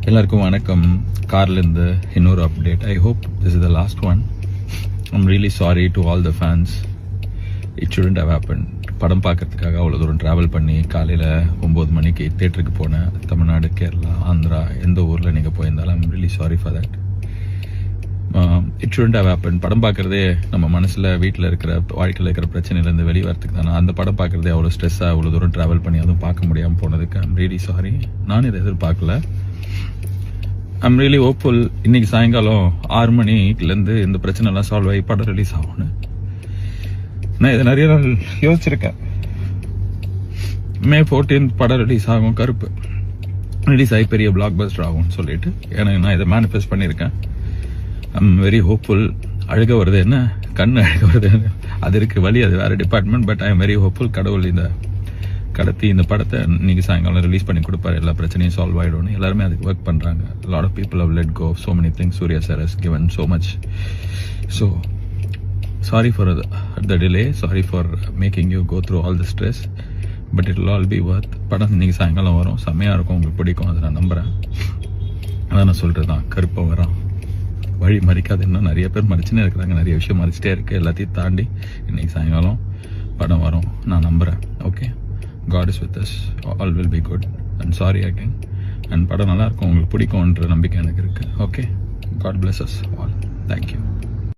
எல்லாருக்கும் வணக்கம். கார்லேருந்து இன்னொரு update. I hope this is the last one. I'm really sorry to all the fans. It shouldn't have happen. படம் பார்க்கறதுக்காக அவ்வளோ தூரம் ட்ராவல் பண்ணி காலையில் 9 மணிக்கு தேட்டருக்கு போனேன். தமிழ்நாடு, கேரளா, ஆந்திரா, எந்த ஊரில் நீங்கள் போயிருந்தாலும் I'm really sorry for that. It shouldn't have happen. படம் பார்க்குறதே நம்ம மனசில் வீட்டில் இருக்கிற வாழ்க்கையில் இருக்கிற பிரச்சனையிலேருந்து வெளியே வரத்துக்கு தானே. அந்த படம் பார்க்குறதே அவ்வளோ ஸ்ட்ரெஸ்ஸாக அவ்வளோ தூரம் ட்ராவல் பண்ணி அதுவும் பார்க்க முடியாமல் போனதுக்கு ஐம் ரியலி சாரி. நான் இதை எதிர்பார்க்கல. I'm really hopeful. இன்னைக்கு சாயங்காலம் 6 மணிலேருந்து இந்த பிரச்சனைலாம் சால்வ் ஆகி படம் ரிலீஸ் ஆகும்னு நான் இதை நிறைய நாள் யோசிச்சிருக்கேன். May 14 படம் ரிலீஸ் ஆகும். கருப்பு ரிலீஸ் ஆகி பெரிய பிளாக் பஸ்டர் ஆகும்னு சொல்லிட்டு எனக்கு நான் இதை மேனிஃபெஸ்ட் பண்ணியிருக்கேன். I'm very hopeful. அழுக வருது என்ன, கண்ணு அழுக வருது, அது இருக்கு வழி, அது வேற department. But I am very hopeful. கடவுள் இந்த கடத்தி இந்த படத்தை இன்னைக்கு சாயங்காலம் ரிலீஸ் பண்ணி கொடுப்பாரு. எல்லா பிரச்சனையும் சால்வ் ஆகிடும்னு எல்லாருமே அதுக்கு ஒர்க் பண்ணுறாங்க. Lot of people have let go so many things. Surya sir has given so much. So sorry for the delay. Sorry for making you go through all the stress. But it will all be worth. படம் இன்னைக்கு சாயங்காலம் வரும். செம்மையாக இருக்கும், உங்களுக்கு பிடிக்கும், அதை நான் நம்புகிறேன். அதான் நான் சொல்கிறது தான். கருப்பை வரோம், வழி மறிக்காது. இன்னும் நிறைய பேர் மறிச்சுனே இருக்கிறாங்க. நிறைய விஷயம் மறிச்சிட்டே இருக்குது. எல்லாத்தையும் தாண்டி இன்னைக்கு சாயங்காலம் படம் வரும், நான் நம்புகிறேன். Okay, God is with us. All will be good. And sorry again. And படம் நல்லா இருக்கும், உங்களுக்கு பிடிக்கும்ன்ற நம்பிக்கை எனக்கு இருக்கு. Okay, God bless us all. Thank you.